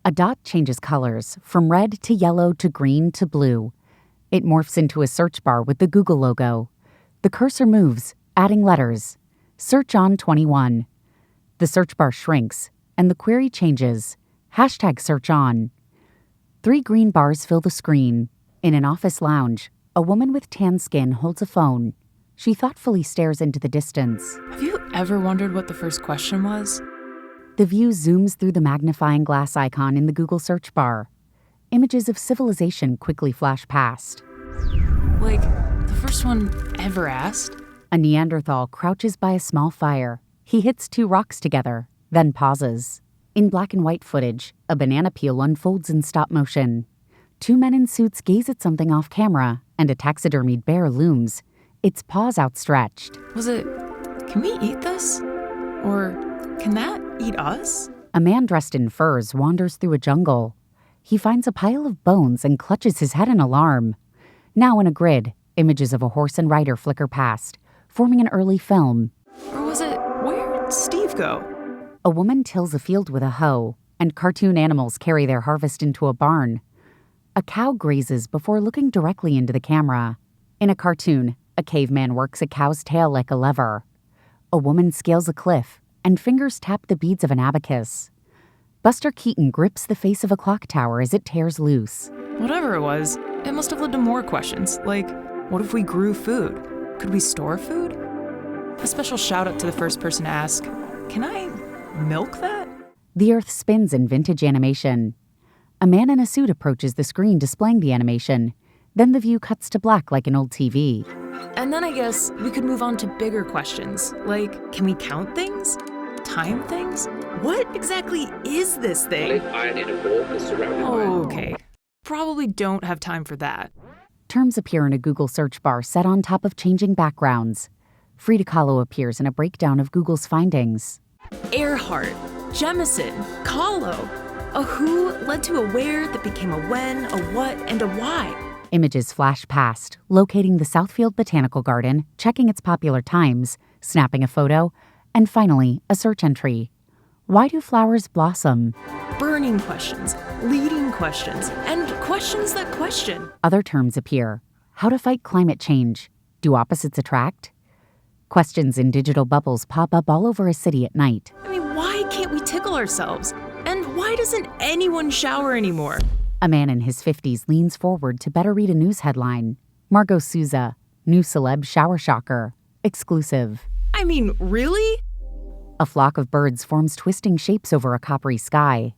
A dot changes colors from red to yellow to green to blue. It morphs into a search bar with the Google logo. The cursor moves, adding letters. Search on 21. The search bar shrinks, and the query changes. #search on. 3 green bars fill the screen. In an office lounge, a woman with tan skin holds a phone. She thoughtfully stares into the distance. Have you ever wondered what the first question was? The view zooms through the magnifying glass icon in the Google search bar. Images of civilization quickly flash past. Like, the first one ever asked? A Neanderthal crouches by a small fire. He hits 2 rocks together, then pauses. In black and white footage, a banana peel unfolds in stop motion. 2 men in suits gaze at something off camera, and a taxidermied bear looms, its paws outstretched. Was it, can we eat this? Or, can that eat us? A man dressed in furs wanders through a jungle. He finds a pile of bones and clutches his head in alarm. Now in a grid, images of a horse and rider flicker past, forming an early film. Or was it, where'd Steve go? A woman tills a field with a hoe, and cartoon animals carry their harvest into a barn. A cow grazes before looking directly into the camera. In a cartoon, a caveman works a cow's tail like a lever. A woman scales a cliff, and fingers tap the beads of an abacus. Buster Keaton grips the face of a clock tower as it tears loose. Whatever it was, it must have led to more questions, like, what if we grew food? Could we store food? A special shout out to the first person to ask, can I milk that? The Earth spins in vintage animation. A man in a suit approaches the screen displaying the animation. Then the view cuts to black like an old TV. And then I guess we could move on to bigger questions, like, can we count things? Time things? What exactly is this thing? Oh, okay. Probably don't have time for that. Terms appear in a Google search bar set on top of changing backgrounds. Frida Kahlo appears in a breakdown of Google's findings. Earhart, Jemison, Kahlo. A who led to a where that became a when, a what, and a why. Images flash past, locating the Southfield Botanical Garden, checking its popular times, snapping a photo, and finally, a search entry. Why do flowers blossom? Burning questions, leading questions, and questions that question. Other terms appear. How to fight climate change. Do opposites attract? Questions in digital bubbles pop up all over a city at night. I mean, why can't we tickle ourselves? And why doesn't anyone shower anymore? A man in his 50s leans forward to better read a news headline. Margot Souza, new celeb shower shocker. Exclusive. I mean, really? A flock of birds forms twisting shapes over a coppery sky.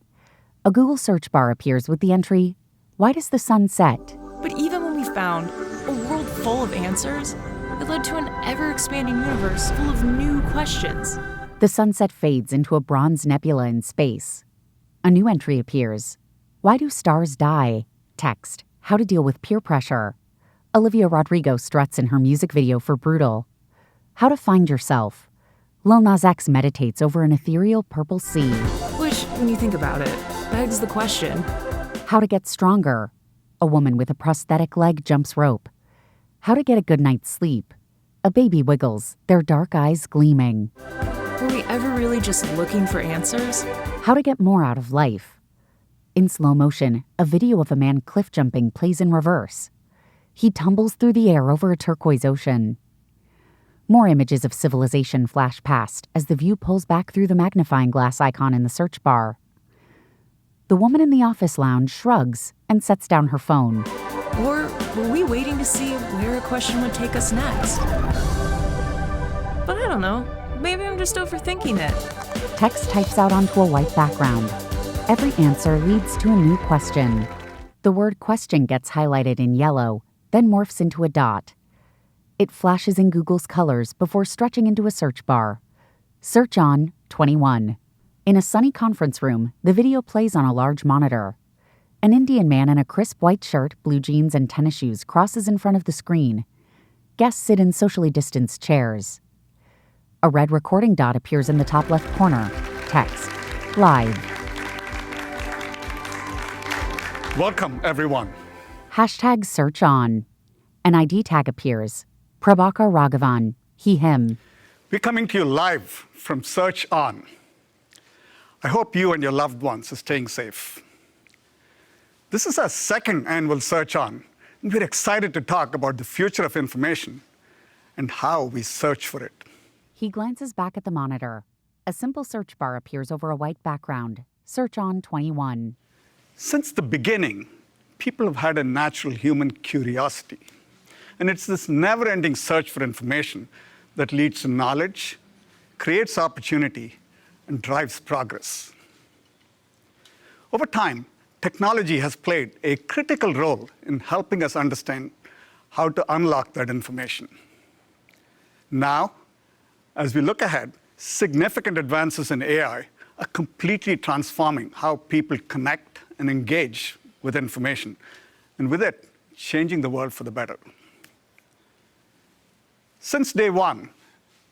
A Google search bar appears with the entry, "Why does the sun set?" But even when we found a world full of answers, it led to an ever-expanding universe full of new questions. The sunset fades into a bronze nebula in space. A new entry appears. Why do stars die? Text. How to deal with peer pressure. Olivia Rodrigo struts in her music video for Brutal. How to find yourself. Lil Nas X meditates over an ethereal purple sea. Which, when you think about it, begs the question. How to get stronger. A woman with a prosthetic leg jumps rope. How to get a good night's sleep. A baby wiggles, their dark eyes gleaming. Were we ever really just looking for answers? How to get more out of life. In slow motion, a video of a man cliff jumping plays in reverse. He tumbles through the air over a turquoise ocean. More images of civilization flash past as the view pulls back through the magnifying glass icon in the search bar. The woman in the office lounge shrugs and sets down her phone. Or were we waiting to see where a question would take us next? But I don't know. Maybe I'm just overthinking it. Text types out onto a white background. Every answer leads to a new question. The word question gets highlighted in yellow, then morphs into a dot. It flashes in Google's colors before stretching into a search bar. Search on 21. In a sunny conference room, the video plays on a large monitor. An Indian man in a crisp white shirt, blue jeans, and tennis shoes crosses in front of the screen. Guests sit in socially distanced chairs. A red recording dot appears in the top left corner. Text. Live. Welcome, everyone. #search on. An ID tag appears. Prabhakar Raghavan, he, him. We're coming to you live from Search On. I hope you and your loved ones are staying safe. This is our second annual Search On, and we're excited to talk about the future of information and how we search for it. He glances back at the monitor. A simple search bar appears over a white background. Search On 21. Since the beginning, people have had a natural human curiosity. And it's this never-ending search for information that leads to knowledge, creates opportunity, and drives progress. Over time, technology has played a critical role in helping us understand how to unlock that information. Now, as we look ahead, significant advances in AI are completely transforming how people connect and engage with information, and with it, changing the world for the better. Since day one,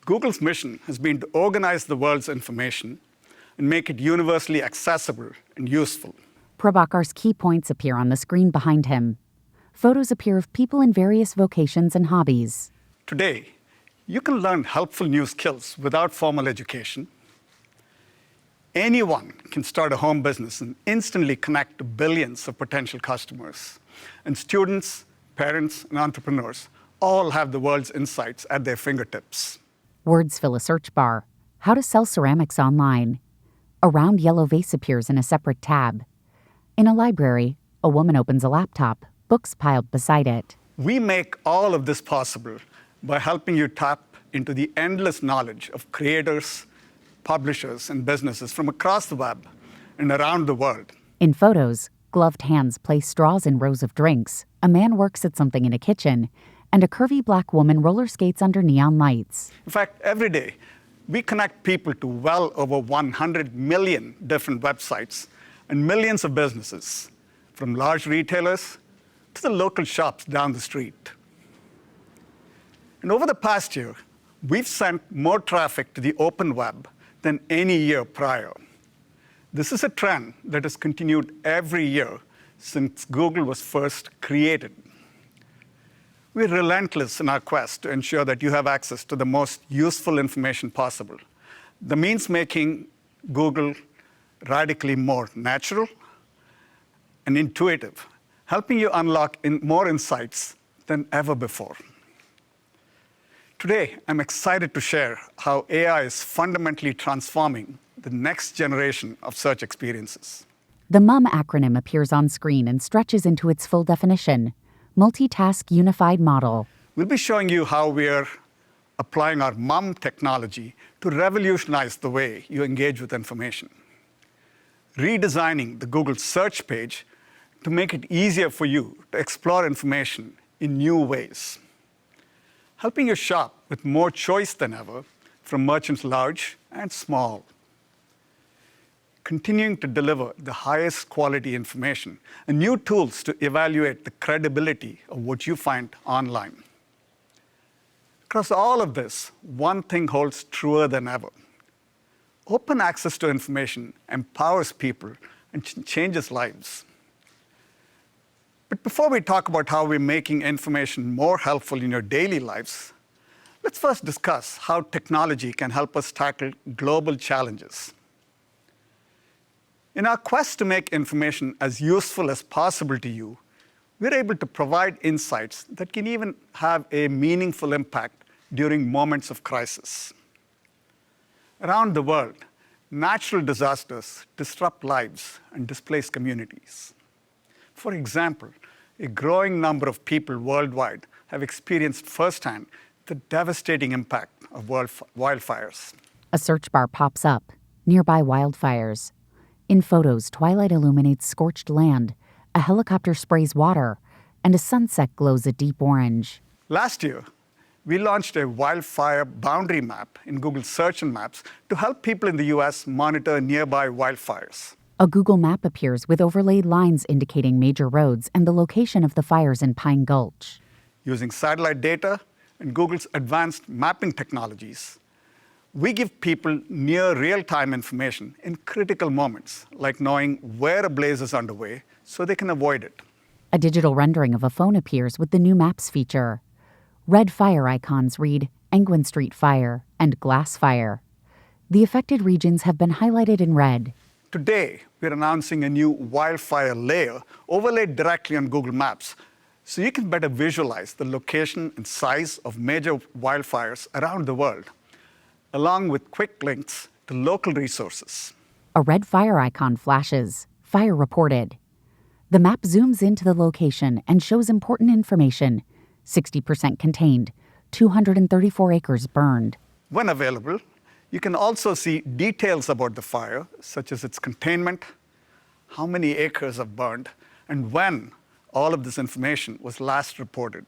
Google's mission has been to organize the world's information and make it universally accessible and useful. Prabhakar's key points appear on the screen behind him. Photos appear of people in various vocations and hobbies. Today, you can learn helpful new skills without formal education. Anyone can start a home business and instantly connect to billions of potential customers. And students, parents, and entrepreneurs all have the world's insights at their fingertips. Words fill a search bar. How to sell ceramics online. A round yellow vase appears in a separate tab. In a library, a woman opens a laptop, books piled beside it. We make all of this possible by helping you tap into the endless knowledge of creators, publishers, and businesses from across the web and around the world. In photos, gloved hands place straws in rows of drinks, a man works at something in a kitchen, and a curvy black woman roller skates under neon lights. In fact, every day, we connect people to well over 100 million different websites and millions of businesses, from large retailers to the local shops down the street. And over the past year, we've sent more traffic to the open web than any year prior. This is a trend that has continued every year since Google was first created. We're relentless in our quest to ensure that you have access to the most useful information possible. The means making Google radically more natural and intuitive, helping you unlock more insights than ever before. Today, I'm excited to share how AI is fundamentally transforming the next generation of search experiences. The MUM acronym appears on screen and stretches into its full definition. Multitask Unified Model. We'll be showing you how we're applying our MUM technology to revolutionize the way you engage with information. Redesigning the Google search page to make it easier for you to explore information in new ways. Helping you shop with more choice than ever from merchants large and small. Continuing to deliver the highest quality information and new tools to evaluate the credibility of what you find online. Across all of this, one thing holds truer than ever. Open access to information empowers people and changes lives. But before we talk about how we're making information more helpful in your daily lives, let's first discuss how technology can help us tackle global challenges. In our quest to make information as useful as possible to you, we're able to provide insights that can even have a meaningful impact during moments of crisis. Around the world, natural disasters disrupt lives and displace communities. For example, a growing number of people worldwide have experienced firsthand the devastating impact of wildfires. A search bar pops up. Nearby wildfires. In photos, twilight illuminates scorched land, a helicopter sprays water, and a sunset glows a deep orange. Last year, we launched a wildfire boundary map in Google Search and Maps to help people in the US monitor nearby wildfires. A Google map appears with overlaid lines indicating major roads and the location of the fires in Pine Gulch. Using satellite data and Google's advanced mapping technologies, we give people near real-time information in critical moments, like knowing where a blaze is underway so they can avoid it. A digital rendering of a phone appears with the new Maps feature. Red fire icons read Engwin Street Fire and Glass Fire. The affected regions have been highlighted in red. Today, we're announcing a new wildfire layer overlaid directly on Google Maps, so you can better visualize the location and size of major wildfires around the world, along with quick links to local resources. A red fire icon flashes. Fire reported. The map zooms into the location and shows important information. 60% contained. 234 acres burned. When available, you can also see details about the fire, such as its containment, how many acres have burned, and when all of this information was last reported.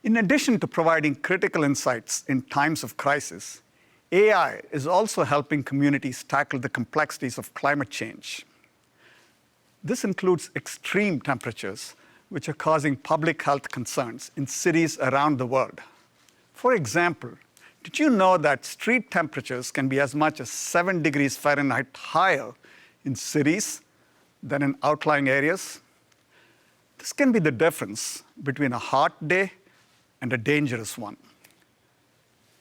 In addition to providing critical insights in times of crisis, AI is also helping communities tackle the complexities of climate change. This includes extreme temperatures, which are causing public health concerns in cities around the world. For example, did you know that street temperatures can be as much as 7 degrees Fahrenheit higher in cities than in outlying areas? This can be the difference between a hot day and a dangerous one.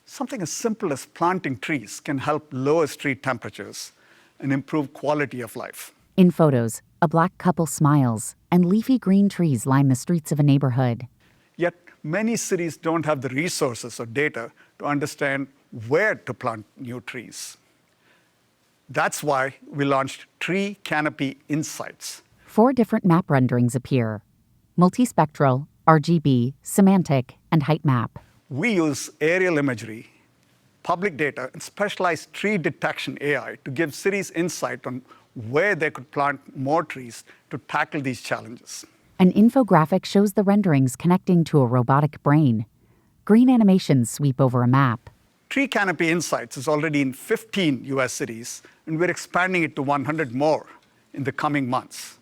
Something as simple as planting trees can help lower street temperatures and improve quality of life. In photos, a black couple smiles, and leafy green trees line the streets of a neighborhood. Yet, many cities don't have the resources or data to understand where to plant new trees. That's why we launched Tree Canopy Insights. 4 different map renderings appear: multispectral, RGB, semantic, and height map. We use aerial imagery, public data, and specialized tree detection AI to give cities insight on where they could plant more trees to tackle these challenges. An infographic shows the renderings connecting to a robotic brain. Green animations sweep over a map. Tree Canopy Insights is already in 15 US cities, and we're expanding it to 100 more in the coming months.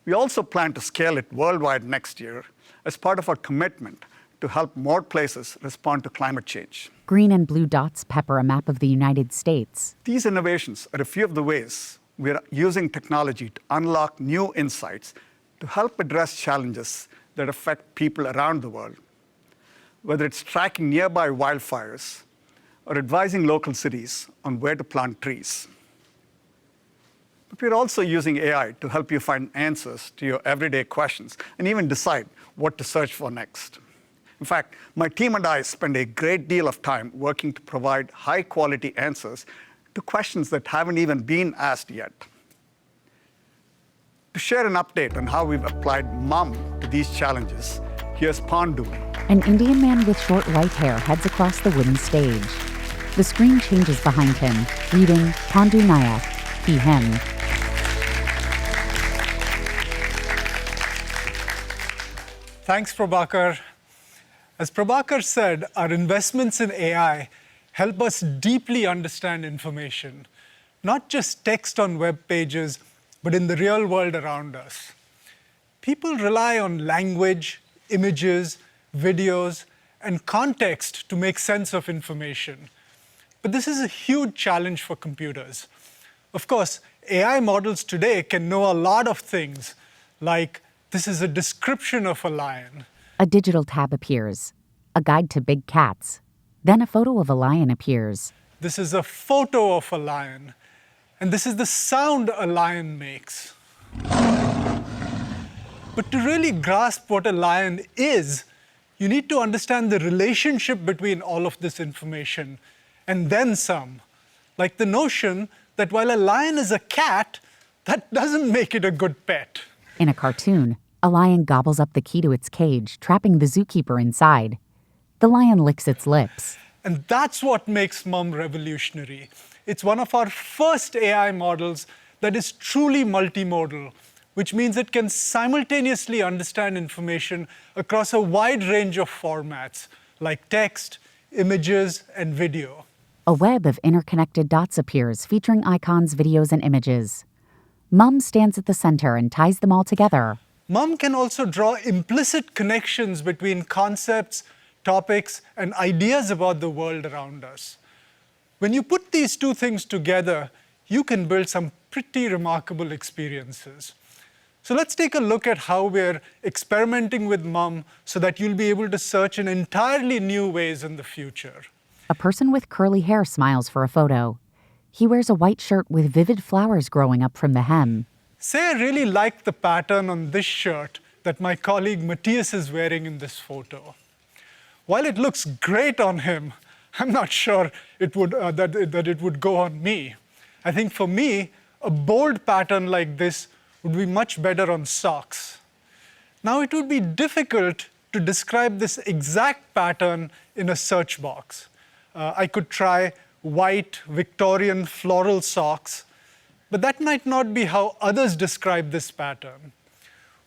We also plan to scale it worldwide next year as part of our commitment to help more places respond to climate change. Green and blue dots pepper a map of the United States. These innovations are a few of the ways we're using technology to unlock new insights to help address challenges that affect people around the world, whether it's tracking nearby wildfires or advising local cities on where to plant trees. But we're also using AI to help you find answers to your everyday questions and even decide what to search for next. In fact, my team and I spend a great deal of time working to provide high-quality answers to questions that haven't even been asked yet. To share an update on how we've applied Mum to these challenges, here's Pandu. An Indian man with short white hair heads across the wooden stage. The screen changes behind him, reading Pandu Nayak, he, him. Thanks, Prabhakar. As Prabhakar said, our investments in AI help us deeply understand information, not just text on web pages, but in the real world around us. People rely on language, images, videos, and context to make sense of information. But this is a huge challenge for computers. Of course, AI models today can know a lot of things, like this is a description of a lion. A digital tab appears, a guide to big cats. Then a photo of a lion appears. This is a photo of a lion. And this is the sound a lion makes. But to really grasp what a lion is, you need to understand the relationship between all of this information, and then some. Like the notion that while a lion is a cat, that doesn't make it a good pet. In a cartoon, a lion gobbles up the key to its cage, trapping the zookeeper inside. The lion licks its lips. And that's what makes Mum revolutionary. It's one of our first AI models that is truly multimodal, which means it can simultaneously understand information across a wide range of formats, like text, images, and video. A web of interconnected dots appears, featuring icons, videos, and images. Mum stands at the center and ties them all together. Mum can also draw implicit connections between concepts, topics, and ideas about the world around us. When you put these two things together, you can build some pretty remarkable experiences. So let's take a look at how we're experimenting with Mum so that you'll be able to search in entirely new ways in the future. A person with curly hair smiles for a photo. He wears a white shirt with vivid flowers growing up from the hem. Say I really like the pattern on this shirt that my colleague Matthias is wearing in this photo. While it looks great on him, I'm not sure that it would go on me. I think for me, a bold pattern like this would be much better on socks. Now, it would be difficult to describe this exact pattern in a search box. I could try white Victorian floral socks, but that might not be how others describe this pattern.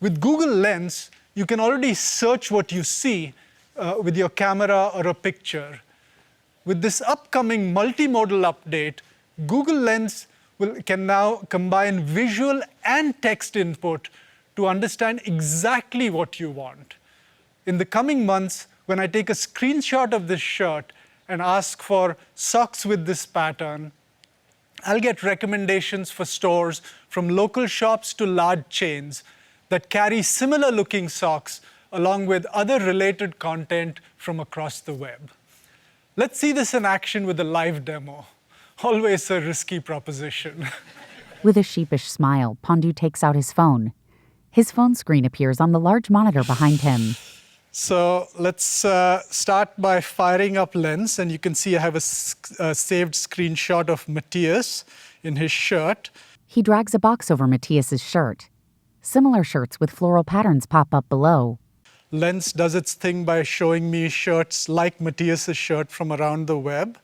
With Google Lens, you can already search what you see with your camera or a picture. With this upcoming multimodal update, Google Lens can now combine visual and text input to understand exactly what you want. In the coming months, when I take a screenshot of this shirt and ask for socks with this pattern, I'll get recommendations for stores from local shops to large chains that carry similar looking socks along with other related content from across the web. Let's see this in action with a live demo. Always a risky proposition. With a sheepish smile, Pandu takes out his phone. His phone screen appears on the large monitor behind him. So let's start by firing up Lens, and you can see I have a saved screenshot of Matthias in his shirt. He drags a box over Matthias's shirt. Similar shirts with floral patterns pop up below. Lens does its thing by showing me shirts like Matthias's shirt from around the web.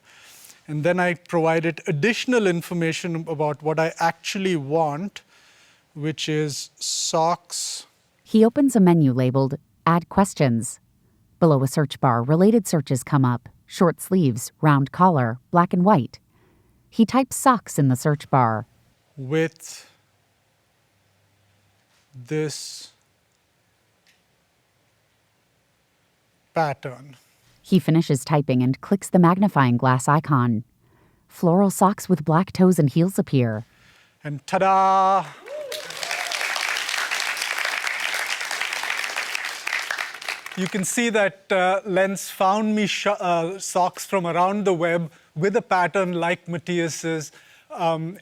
And then I provide it additional information about what I actually want, which is socks. He opens a menu labeled Add Questions. Below a search bar, related searches come up: short sleeves, round collar, black and white. He types socks in the search bar. With this pattern. He finishes typing and clicks the magnifying glass icon. Floral socks with black toes and heels appear. And ta-da! You can see that Lens found me socks from around the web with a pattern like Matthias's. You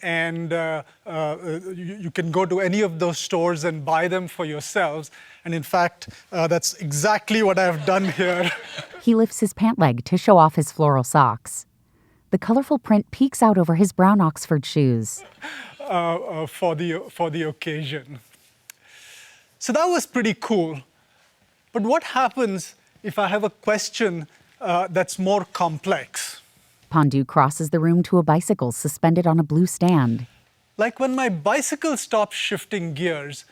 can go to any of those stores and buy them for yourselves. And in fact, that's exactly what I've done here. He lifts his pant leg to show off his floral socks. The colorful print peeks out over his brown Oxford shoes. For the occasion. So that was pretty cool. But what happens if I have a question that's more complex? Pandu crosses the room to a bicycle suspended on a blue stand. Like when my bicycle stops shifting gears,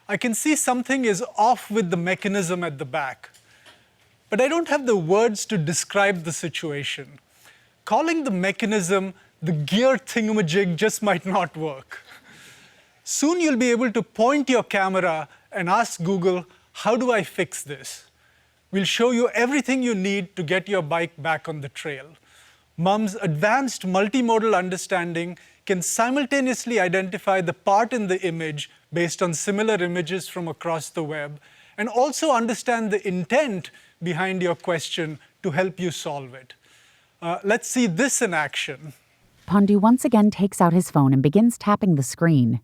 I can see something is off with the mechanism at the back. But I don't have the words to describe the situation. Calling the mechanism the gear thingamajig just might not work. Soon you'll be able to point your camera and ask Google, how do I fix this? We'll show you everything you need to get your bike back on the trail. Mum's advanced multimodal understanding can simultaneously identify the part in the image based on similar images from across the web, and also understand the intent behind your question to help you solve it. Let's see this in action. Pandu once again takes out his phone and begins tapping the screen.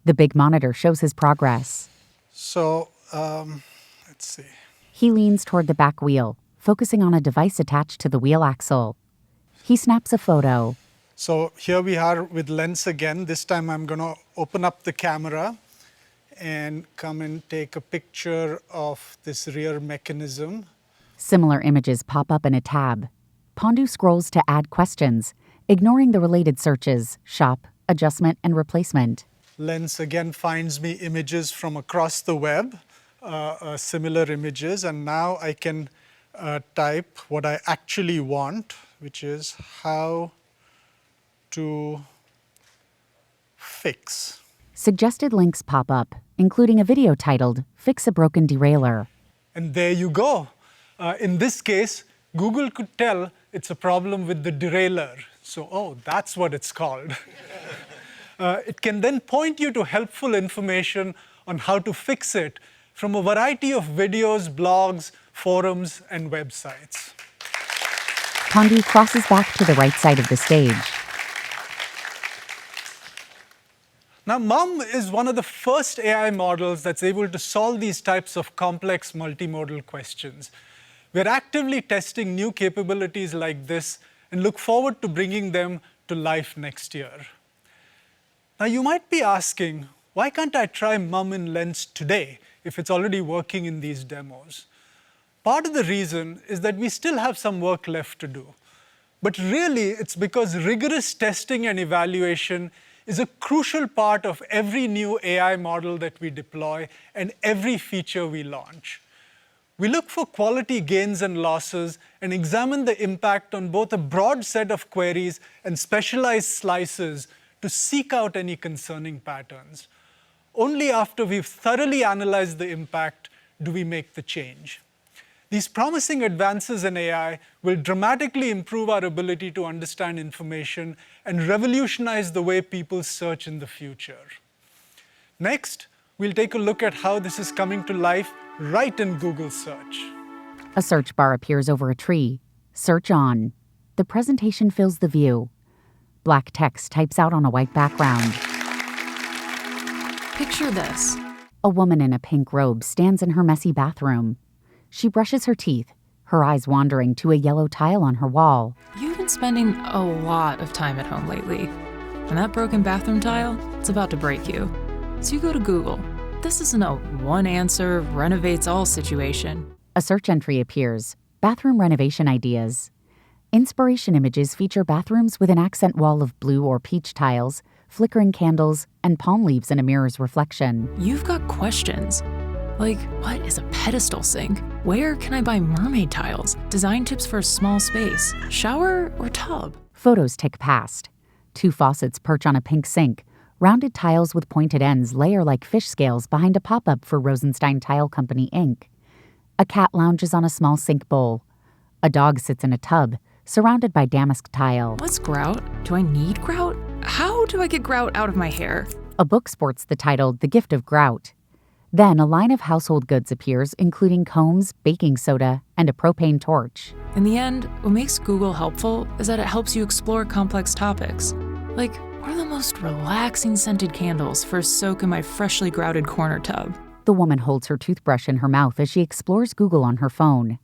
The big monitor shows his progress. So, let's see. He leans toward the back wheel, focusing on a device attached to the wheel axle. He snaps a photo. So here we are with Lens again. This time I'm going to open up the camera and come and take a picture of this rear mechanism. Similar images pop up in a tab. Pandu scrolls to add questions, ignoring the related searches: shop, adjustment, and replacement. Lens again finds me images from across the web, similar images, and now I can type what I actually want, which is how to fix. Suggested links pop up, including a video titled Fix a Broken Derailleur. And there you go. In this case, Google could tell it's a problem with the derailleur. So, oh, that's what it's called. It can then point you to helpful information on how to fix it from a variety of videos, blogs, forums, and websites. Pandu crosses back to the right side of the stage. Now, Mum is one of the first AI models that's able to solve these types of complex multimodal questions. We're actively testing new capabilities like this and look forward to bringing them to life next year. Now, you might be asking, why can't I try Mum in Lens today if it's already working in these demos? Part of the reason is that we still have some work left to do. But really, it's because rigorous testing and evaluation is a crucial part of every new AI model that we deploy and every feature we launch. We look for quality gains and losses and examine the impact on both a broad set of queries and specialized slices to seek out any concerning patterns. Only after we've thoroughly analyzed the impact do we make the change. These promising advances in AI will dramatically improve our ability to understand information and revolutionize the way people search in the future. Next, we'll take a look at how this is coming to life right in Google Search. A search bar appears over a tree. Search on. The presentation fills the view. Black text types out on a white background. Picture this. A woman in a pink robe stands in her messy bathroom. She brushes her teeth, her eyes wandering to a yellow tile on her wall. You've been spending a lot of time at home lately. And that broken bathroom tile, it's about to break you. So you go to Google. This isn't a one answer, renovates all situation. A search entry appears. Bathroom renovation ideas. Inspiration images feature bathrooms with an accent wall of blue or peach tiles, flickering candles, and palm leaves in a mirror's reflection. You've got questions. Like, what is a pedestal sink? Where can I buy mermaid tiles? Design tips for a small space. Shower or tub? Photos tick past. 2 faucets perch on a pink sink. Rounded tiles with pointed ends layer like fish scales behind a pop-up for Rosenstein Tile Company, Inc. A cat lounges on a small sink bowl. A dog sits in a tub, surrounded by damask tile. What's grout? Do I need grout? How do I get grout out of my hair? A book sports the title The Gift of Grout. Then a line of household goods appears, including combs, baking soda, and a propane torch. In the end, what makes Google helpful is that it helps you explore complex topics. Like, what are the most relaxing scented candles for a soak in my freshly grouted corner tub? The woman holds her toothbrush in her mouth as she explores Google on her phone.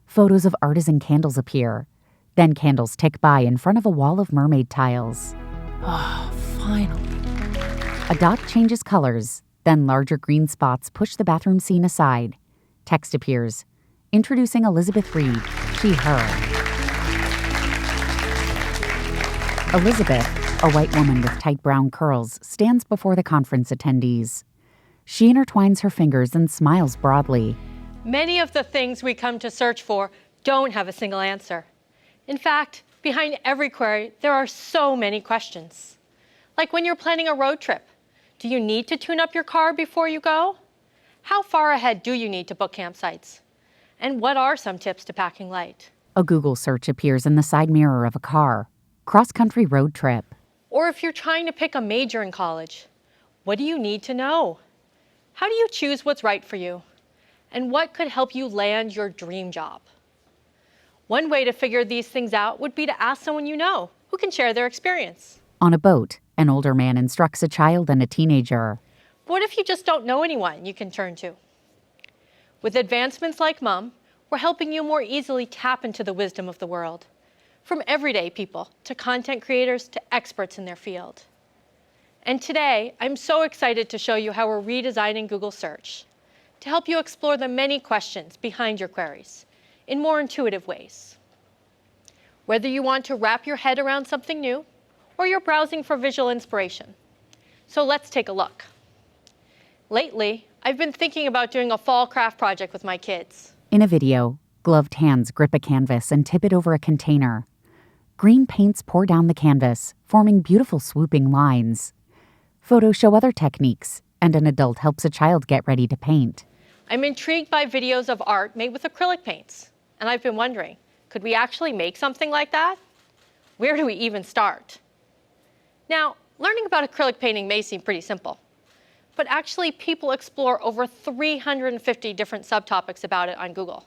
Photos of artisan candles appear. Then candles tick by in front of a wall of mermaid tiles. Ah, finally. A dot changes colors. Then larger green spots push the bathroom scene aside. Text appears. Introducing Elizabeth Reed, she, her. Elizabeth, a white woman with tight brown curls, stands before the conference attendees. She intertwines her fingers and smiles broadly. Many of the things we come to search for don't have a single answer. In fact, behind every query, there are so many questions. Like when you're planning a road trip. Do you need to tune up your car before you go? How far ahead do you need to book campsites? And what are some tips to packing light? A Google search appears in the side mirror of a car. Cross-country road trip. Or if you're trying to pick a major in college, what do you need to know? How do you choose what's right for you? And what could help you land your dream job? One way to figure these things out would be to ask someone you know who can share their experience. On a boat, an older man instructs a child and a teenager. What if you just don't know anyone you can turn to? With advancements like Mum, we're helping you more easily tap into the wisdom of the world, from everyday people to content creators to experts in their field. And today, I'm so excited to show you how we're redesigning Google Search to help you explore the many questions behind your queries in more intuitive ways. Whether you want to wrap your head around something new, or you're browsing for visual inspiration. So let's take a look. Lately, I've been thinking about doing a fall craft project with my kids. In a video, gloved hands grip a canvas and tip it over a container. Green paints pour down the canvas, forming beautiful swooping lines. Photos show other techniques, and an adult helps a child get ready to paint. I'm intrigued by videos of art made with acrylic paints, and I've been wondering, could we actually make something like that? Where do we even start? Now, learning about acrylic painting may seem pretty simple, but actually people explore over 350 different subtopics about it on Google.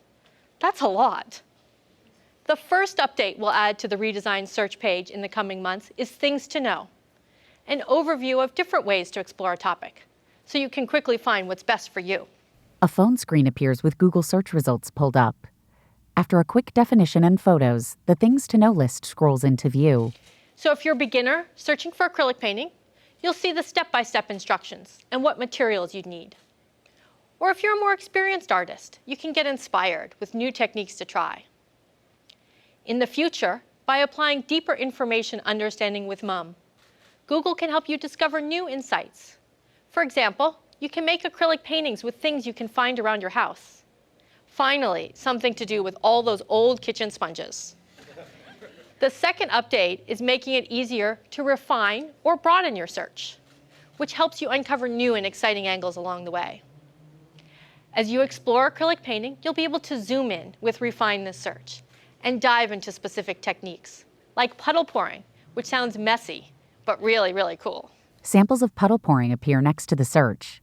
That's a lot. The first update we'll add to the redesigned search page in the coming months is Things to Know. an overview of different ways to explore a topic, so you can quickly find what's best for you. A phone screen appears with Google search results pulled up. After a quick definition and photos, the Things to Know list scrolls into view. So if you're a beginner searching for acrylic painting, you'll see the step-by-step instructions and what materials you'd need. Or if you're a more experienced artist, you can get inspired with new techniques to try. In the future, by applying deeper information understanding with MUM, Google can help you discover new insights. For example, you can make acrylic paintings with things you can find around your house. Finally, something to do with all those old kitchen sponges. The second update is making it easier to refine or broaden your search, which helps you uncover new and exciting angles along the way. As you explore acrylic painting, you'll be able to zoom in with Refine This Search and dive into specific techniques, like puddle pouring, which sounds messy, but really, really cool. Samples of puddle pouring appear next to the search.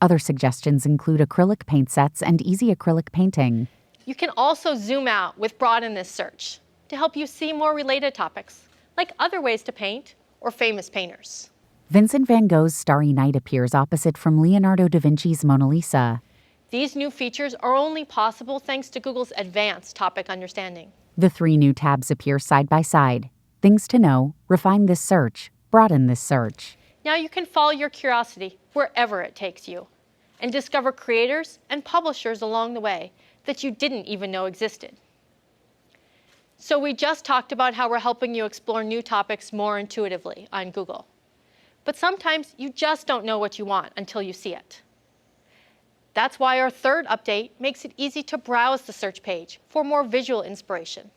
Other suggestions include acrylic paint sets and easy acrylic painting. You can also zoom out with Broaden This Search to help you see more related topics, like other ways to paint or famous painters. Vincent van Gogh's Starry Night appears opposite from Leonardo da Vinci's Mona Lisa. These new features are only possible thanks to Google's advanced topic understanding. The 3 new tabs appear side by side. Things to Know, Refine This Search, Broaden This Search. Now you can follow your curiosity wherever it takes you and discover creators and publishers along the way that you didn't even know existed. So we just talked about how we're helping you explore new topics more intuitively on Google. But sometimes you just don't know what you want until you see it. That's why our third update makes it easy to browse the search page for more visual inspiration.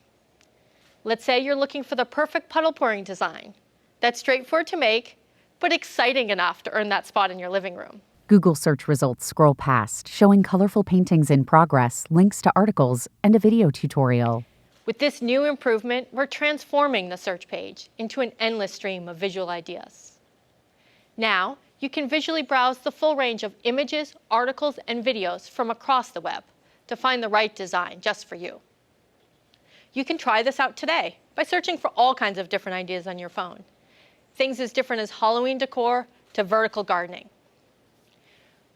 Let's say you're looking for the perfect puddle pouring design. That's straightforward to make, but exciting enough to earn that spot in your living room. Google search results scroll past, showing colorful paintings in progress, links to articles, and a video tutorial. With this new improvement, we're transforming the search page into an endless stream of visual ideas. Now, you can visually browse the full range of images, articles, and videos from across the web to find the right design just for you. You can try this out today by searching for all kinds of different ideas on your phone. Things as different as Halloween decor to vertical gardening.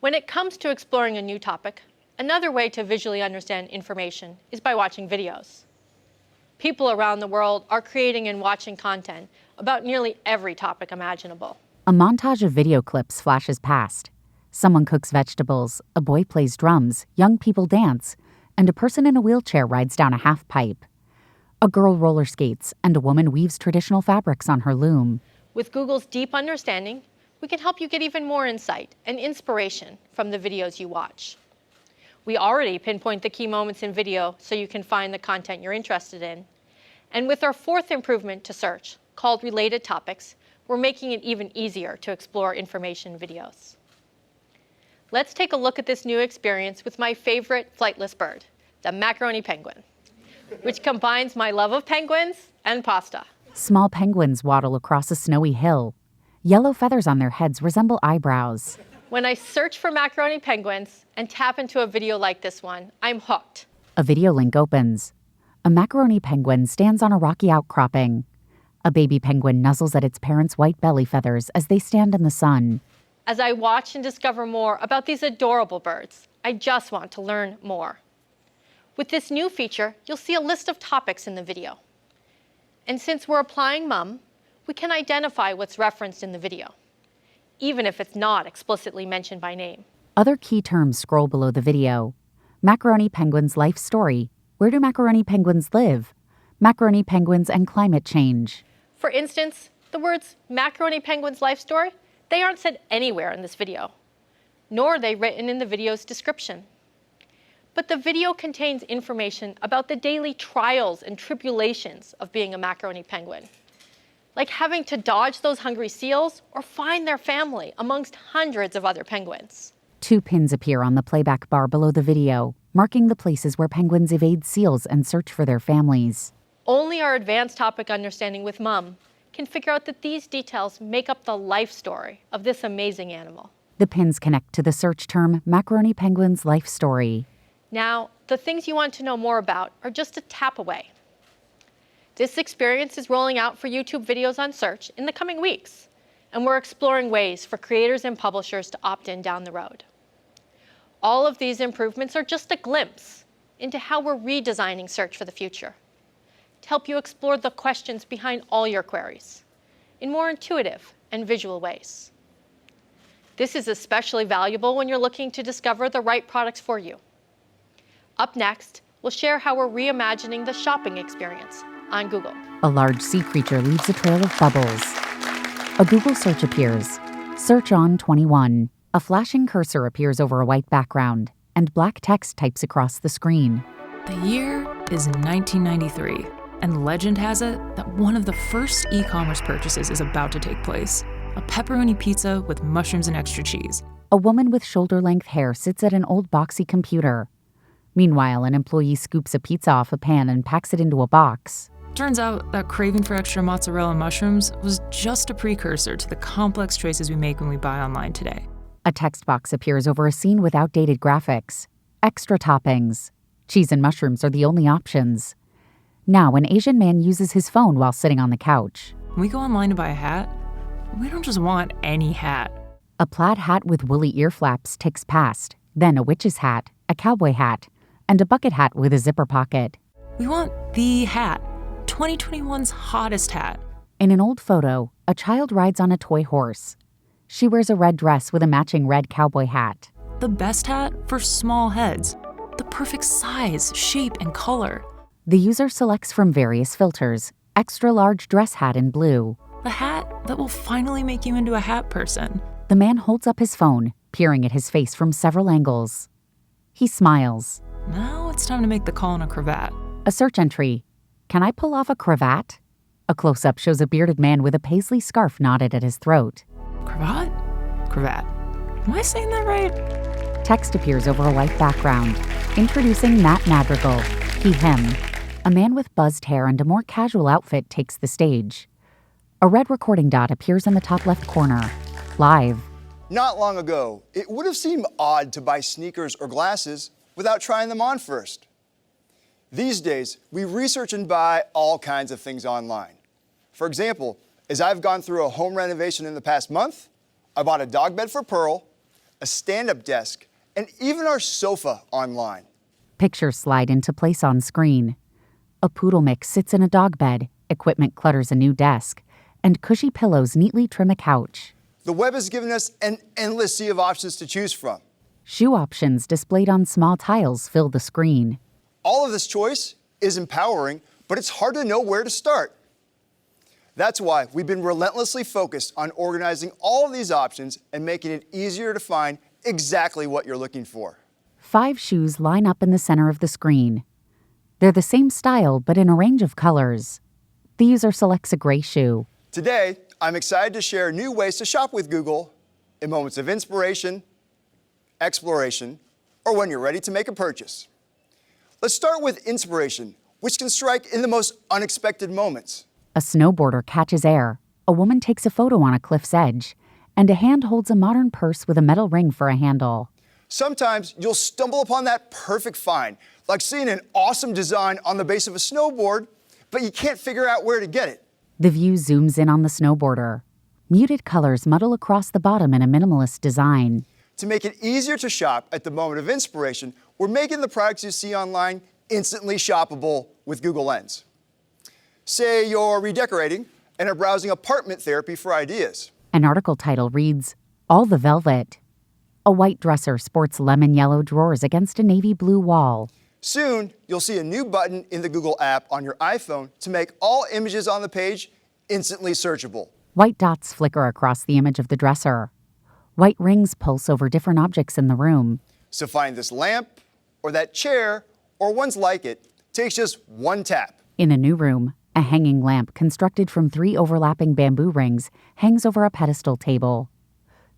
When it comes to exploring a new topic, another way to visually understand information is by watching videos. People around the world are creating and watching content about nearly every topic imaginable. A montage of video clips flashes past. Someone cooks vegetables, a boy plays drums, young people dance, and a person in a wheelchair rides down a half pipe. A girl roller skates, and a woman weaves traditional fabrics on her loom. With Google's deep understanding, we can help you get even more insight and inspiration from the videos you watch. We already pinpoint the key moments in video so you can find the content you're interested in. And with our fourth improvement to search, called Related Topics, we're making it even easier to explore information videos. Let's take a look at this new experience with my favorite flightless bird, the macaroni penguin, which combines my love of penguins and pasta. Small penguins waddle across a snowy hill. Yellow feathers on their heads resemble eyebrows. When I search for macaroni penguins and tap into a video like this one, I'm hooked. A video link opens. A macaroni penguin stands on a rocky outcropping. A baby penguin nuzzles at its parents' white belly feathers as they stand in the sun. As I watch and discover more about these adorable birds, I just want to learn more. With this new feature, you'll see a list of topics in the video. And since we're applying MUM, we can identify what's referenced in the video, even if it's not explicitly mentioned by name. Other key terms scroll below the video. Macaroni penguin's life story. Where do macaroni penguins live? Macaroni penguins and climate change. For instance, the words macaroni penguin's life story, they aren't said anywhere in this video, nor are they written in the video's description. But the video contains information about the daily trials and tribulations of being a macaroni penguin, like having to dodge those hungry seals or find their family amongst hundreds of other penguins. 2 pins appear on the playback bar below the video, marking the places where penguins evade seals and search for their families. Only our advanced topic understanding with MUM can figure out that these details make up the life story of this amazing animal. The pins connect to the search term macaroni penguin's life story. Now, the things you want to know more about are just a tap away. This experience is rolling out for YouTube videos on search in the coming weeks, and we're exploring ways for creators and publishers to opt in down the road. All of these improvements are just a glimpse into how we're redesigning search for the future, to help you explore the questions behind all your queries in more intuitive and visual ways. This is especially valuable when you're looking to discover the right products for you. Up next, we'll share how we're reimagining the shopping experience on Google. A large sea creature leaves a trail of bubbles. A Google search appears. Search on 21. A flashing cursor appears over a white background, and black text types across the screen. The year is 1993, and legend has it that one of the first e-commerce purchases is about to take place. A pepperoni pizza with mushrooms and extra cheese. A woman with shoulder-length hair sits at an old boxy computer. Meanwhile, an employee scoops a pizza off a pan and packs it into a box. Turns out that craving for extra mozzarella and mushrooms was just a precursor to the complex choices we make when we buy online today. A text box appears over a scene with outdated graphics. Extra toppings. Cheese and mushrooms are the only options. Now, an Asian man uses his phone while sitting on the couch. When we go online to buy a hat, we don't just want any hat. A plaid hat with woolly ear flaps ticks past, then a witch's hat, a cowboy hat, and a bucket hat with a zipper pocket. We want the hat, 2021's hottest hat. In an old photo, a child rides on a toy horse. She wears a red dress with a matching red cowboy hat. The best hat for small heads. The perfect size, shape, and color. The user selects from various filters. Extra large dress hat in blue. The hat that will finally make you into a hat person. The man holds up his phone, peering at his face from several angles. He smiles. Now it's time to make the call on a cravat. A search entry. Can I pull off a cravat? A close-up shows a bearded man with a paisley scarf knotted at his throat. Cravat? Cravat. Am I saying that right? Text appears over a white background. Introducing Matt Madrigal. He, him. A man with buzzed hair and a more casual outfit takes the stage. A red recording dot appears in the top left corner. Live. Not long ago, it would have seemed odd to buy sneakers or glasses without trying them on first. These days, we research and buy all kinds of things online. For example, as I've gone through a home renovation in the past month, I bought a dog bed for Pearl, a stand-up desk, and even our sofa online. Pictures slide into place on screen. A poodle mix sits in a dog bed, equipment clutters a new desk, and cushy pillows neatly trim a couch. The web has given us an endless sea of options to choose from. Shoe options displayed on small tiles fill the screen. All of this choice is empowering, but it's hard to know where to start. That's why we've been relentlessly focused on organizing all of these options and making it easier to find exactly what you're looking for. 5 shoes line up in the center of the screen. They're the same style, but in a range of colors. The user selects a gray shoe. Today, I'm excited to share new ways to shop with Google in moments of inspiration, exploration, or when you're ready to make a purchase. Let's start with inspiration, which can strike in the most unexpected moments. A snowboarder catches air. A woman takes a photo on a cliff's edge, and a hand holds a modern purse with a metal ring for a handle. Sometimes you'll stumble upon that perfect find, like seeing an awesome design on the base of a snowboard, but you can't figure out where to get it. The view zooms in on the snowboarder. Muted colors muddle across the bottom in a minimalist design. To make it easier to shop at the moment of inspiration, we're making the products you see online instantly shoppable with Google Lens. Say you're redecorating and are browsing apartment therapy for ideas. An article title reads, All the Velvet. A white dresser sports lemon yellow drawers against a navy blue wall. Soon, you'll see a new button in the Google app on your iPhone to make all images on the page instantly searchable. White dots flicker across the image of the dresser. White rings pulse over different objects in the room. So find this lamp, or that chair, or ones like it, takes just one tap. In a new room, a hanging lamp constructed from 3 overlapping bamboo rings hangs over a pedestal table.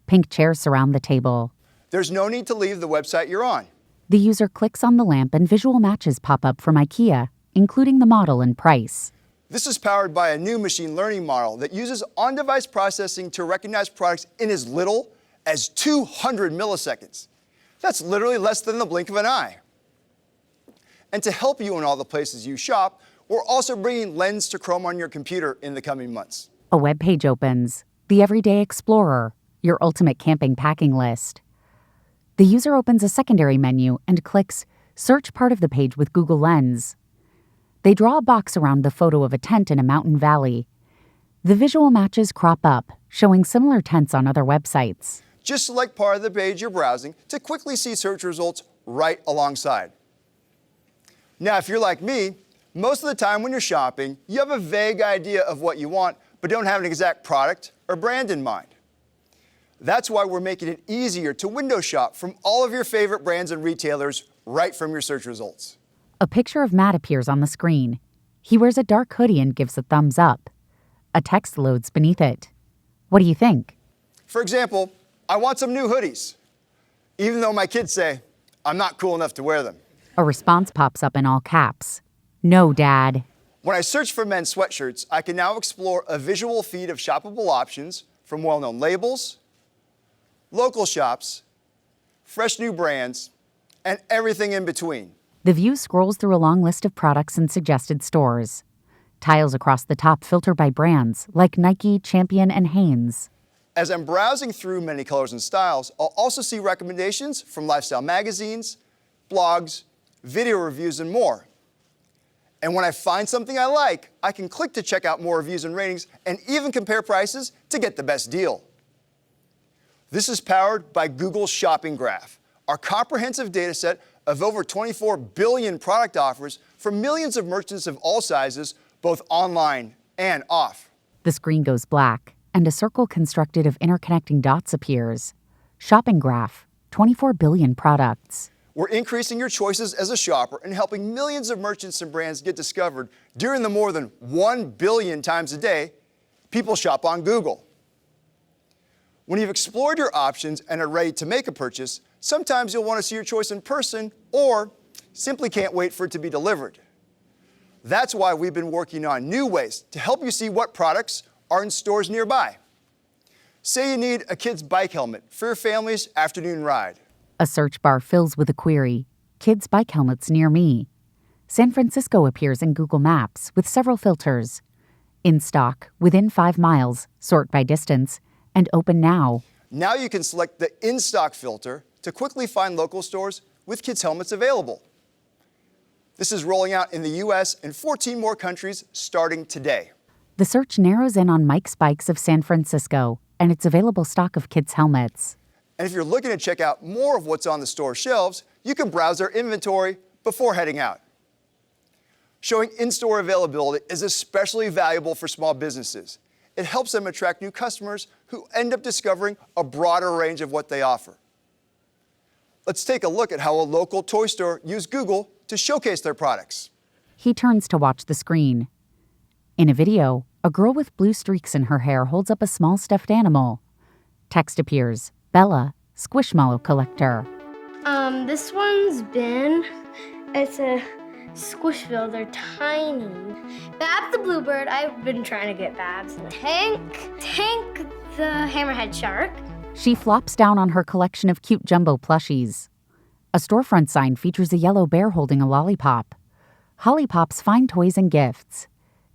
Pink chairs surround the table. There's no need to leave the website you're on. The user clicks on the lamp and visual matches pop up from IKEA, including the model and price. This is powered by a new machine learning model that uses on-device processing to recognize products in as little as 200 milliseconds. That's literally less than the blink of an eye. And to help you in all the places you shop, we're also bringing Lens to Chrome on your computer in the coming months. A web page opens. the Everyday Explorer, your ultimate camping packing list. The user opens a secondary menu and clicks Search part of the page with Google Lens. They draw a box around the photo of a tent in a mountain valley. The visual matches crop up, showing similar tents on other websites. Just select part of the page you're browsing to quickly see search results right alongside. Now, if you're like me, most of the time when you're shopping, you have a vague idea of what you want, but don't have an exact product or brand in mind. That's why we're making it easier to window shop from all of your favorite brands and retailers right from your search results. A picture of Matt appears on the screen. He wears a dark hoodie and gives a thumbs up. A text loads beneath it. What do you think? For example, I want some new hoodies, even though my kids say I'm not cool enough to wear them. A response pops up in all caps. No, Dad. When I search for men's sweatshirts, I can now explore a visual feed of shoppable options from well-known labels, local shops, fresh new brands, and everything in between. The view scrolls through a long list of products and suggested stores. Tiles across the top filter by brands like Nike, Champion, and Hanes. As I'm browsing through many colors and styles, I'll also see recommendations from lifestyle magazines, blogs, video reviews, and more. And when I find something I like, I can click to check out more reviews and ratings and even compare prices to get the best deal. This is powered by Google's Shopping Graph, our comprehensive data set of over 24 billion product offers from millions of merchants of all sizes, both online and off. The screen goes black, and a circle constructed of interconnecting dots appears. Shopping Graph, 24 billion products. We're increasing your choices as a shopper and helping millions of merchants and brands get discovered during the more than 1 billion times a day people shop on Google. When you've explored your options and are ready to make a purchase, sometimes you'll want to see your choice in person or simply can't wait for it to be delivered. That's why we've been working on new ways to help you see what products are in stores nearby. Say you need a kid's bike helmet for your family's afternoon ride. A search bar fills with a query, Kids bike helmets near me. San Francisco appears in Google Maps with several filters. In stock, within 5 miles, sort by distance, and open now. Now you can select the in-stock filter to quickly find local stores with kids' helmets available. This is rolling out in the US and 14 more countries starting today. The search narrows in on Mike's Bikes of San Francisco and its available stock of kids' helmets. And if you're looking to check out more of what's on the store shelves, you can browse their inventory before heading out. Showing in-store availability is especially valuable for small businesses. It helps them attract new customers who end up discovering a broader range of what they offer. Let's take a look at how a local toy store used Google to showcase their products. He turns to watch the screen. In a video, a girl with blue streaks in her hair holds up a small stuffed animal. Text appears, Bella, Squishmallow collector. This one's Ben. It's a Squishville. They're tiny. Babs the bluebird. I've been trying to get Babs. Tank the hammerhead shark. She flops down on her collection of cute jumbo plushies. A storefront sign features a yellow bear holding a lollipop. Holly Pops Fine Toys and Gifts.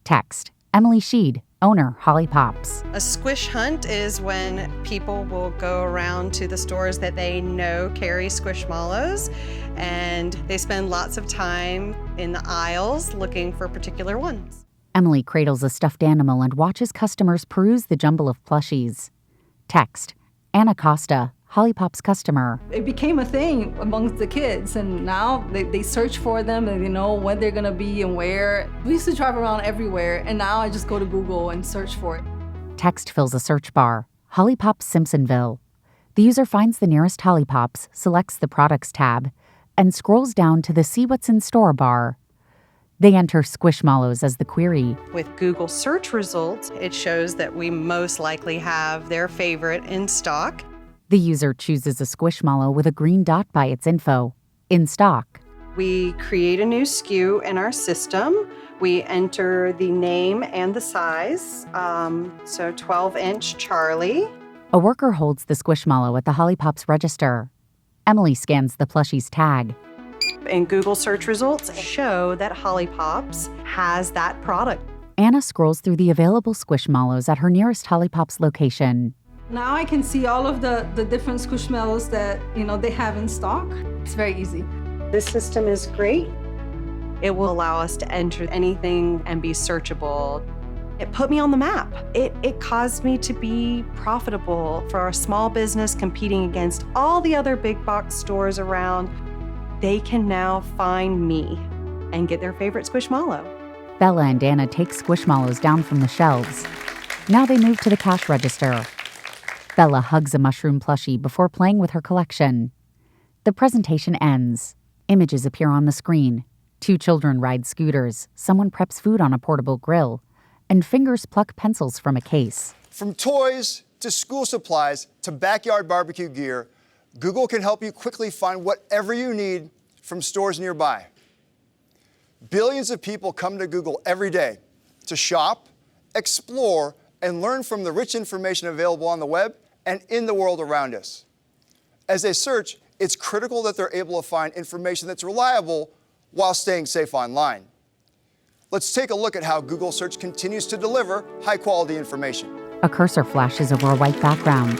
Text, Emily Sheed, owner, Holly Pops. A squish hunt is when people will go around to the stores that they know carry Squishmallows, and they spend lots of time in the aisles looking for particular ones. Emily cradles a stuffed animal and watches customers peruse the jumble of plushies. Text, Anna Costa, Holly Pop's customer. It became a thing amongst the kids, and now they search for them and they know when they're gonna be and where. We used to drive around everywhere, and now I just go to Google and search for it. Text fills a search bar, Holly Pop's Simpsonville. The user finds the nearest Holly Pops, selects the Products tab, and scrolls down to the See What's in Store bar. They enter Squishmallows as the query. With Google search results, it shows that we most likely have their favorite in stock. The user chooses a Squishmallow with a green dot by its info, in stock. We create a new SKU in our system. We enter the name and the size, so 12-inch Charlie. A worker holds the Squishmallow at the Holly Pops register. Emily scans the plushie's tag. And Google search results show that Holly Pops has that product. Anna scrolls through the available Squishmallows at her nearest Holly Pops location. Now I can see all of the different Squishmallows that, they have in stock. It's very easy. This system is great. It will allow us to enter anything and be searchable. It put me on the map. It caused me to be profitable for a small business competing against all the other big box stores around. They can now find me and get their favorite Squishmallow. Bella and Anna take Squishmallows down from the shelves. Now they move to the cash register. Bella hugs a mushroom plushie before playing with her collection. The presentation ends. Images appear on the screen. 2 children ride scooters, someone preps food on a portable grill, and fingers pluck pencils from a case. From toys to school supplies to backyard barbecue gear, Google can help you quickly find whatever you need from stores nearby. Billions of people come to Google every day to shop, explore, and learn from the rich information available on the web and in the world around us. As they search, it's critical that they're able to find information that's reliable while staying safe online. Let's take a look at how Google Search continues to deliver high-quality information. A cursor flashes over a white background.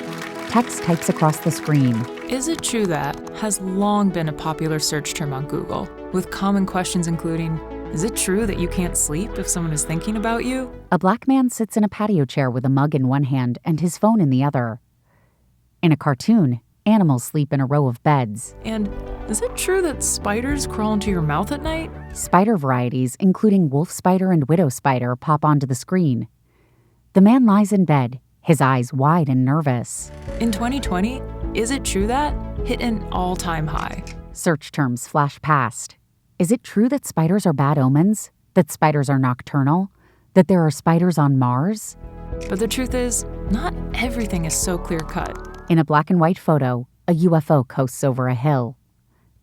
Text types across the screen. Is it true that has long been a popular search term on Google, with common questions including, is it true that you can't sleep if someone is thinking about you? A black man sits in a patio chair with a mug in one hand and his phone in the other. In a cartoon, animals sleep in a row of beds. And is it true that spiders crawl into your mouth at night? Spider varieties, including wolf spider and widow spider, pop onto the screen. The man lies in bed, his eyes wide and nervous. In 2020, is it true that hit an all-time high? Search terms flash past. Is it true that spiders are bad omens? That spiders are nocturnal? That there are spiders on Mars? But the truth is, not everything is so clear-cut. In a black and white photo, a UFO coasts over a hill.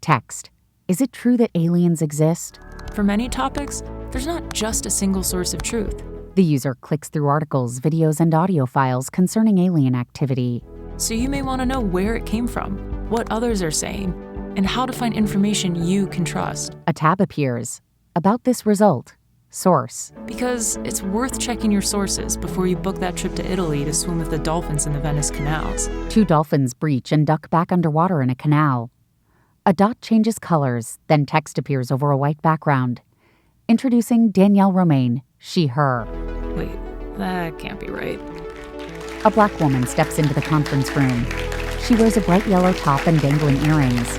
Text. Is it true that aliens exist? For many topics, there's not just a single source of truth. The user clicks through articles, videos, and audio files concerning alien activity. So you may want to know where it came from, what others are saying, and how to find information you can trust. A tab appears. About this result. Source. Because it's worth checking your sources before you book that trip to Italy to swim with the dolphins in the Venice canals. 2 dolphins breach and duck back underwater in a canal. A dot changes colors, then text appears over a white background. Introducing Danielle Romaine, she, her. Wait, that can't be right. A black woman steps into the conference room. She wears a bright yellow top and dangling earrings.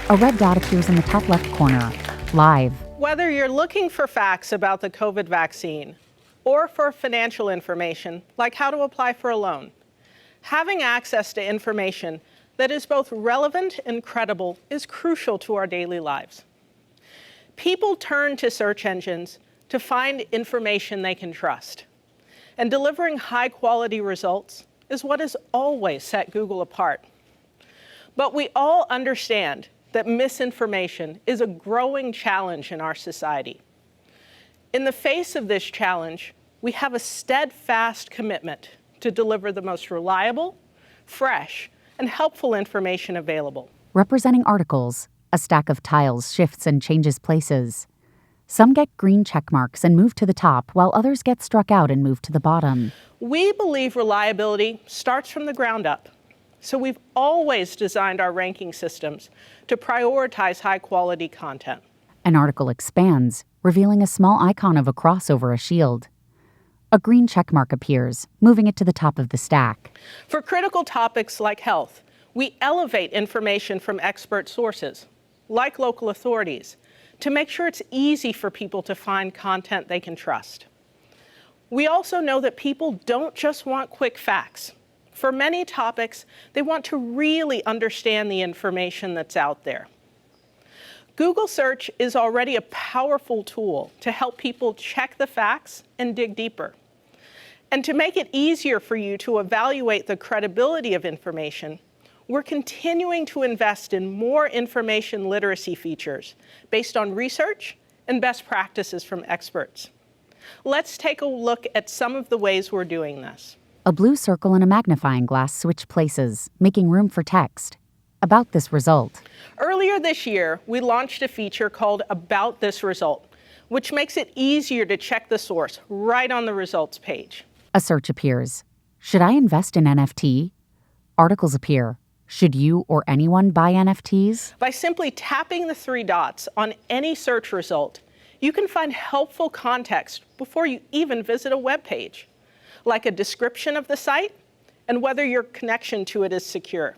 A red dot appears in the top left corner. Live. Whether you're looking for facts about the COVID vaccine or for financial information, like how to apply for a loan, having access to information that is both relevant and credible is crucial to our daily lives. People turn to search engines to find information they can trust. And delivering high-quality results is what has always set Google apart. But we all understand that misinformation is a growing challenge in our society. In the face of this challenge, we have a steadfast commitment to deliver the most reliable, fresh, and helpful information available. Representing articles, a stack of tiles shifts and changes places. Some get green check marks and move to the top, while others get struck out and move to the bottom. We believe reliability starts from the ground up. So we've always designed our ranking systems to prioritize high-quality content. An article expands, revealing a small icon of a cross over a shield. A green check mark appears, moving it to the top of the stack. For critical topics like health, we elevate information from expert sources, like local authorities, to make sure it's easy for people to find content they can trust. We also know that people don't just want quick facts. For many topics, they want to really understand the information that's out there. Google Search is already a powerful tool to help people check the facts and dig deeper. And to make it easier for you to evaluate the credibility of information, we're continuing to invest in more information literacy features based on research and best practices from experts. Let's take a look at some of the ways we're doing this. A blue circle and a magnifying glass switch places, making room for text. About this result. Earlier this year, we launched a feature called About This Result, which makes it easier to check the source right on the results page. A search appears. Should I invest in NFT? Articles appear. Should you or anyone buy NFTs? By simply tapping the three dots on any search result, you can find helpful context before you even visit a web page, like a description of the site and whether your connection to it is secure.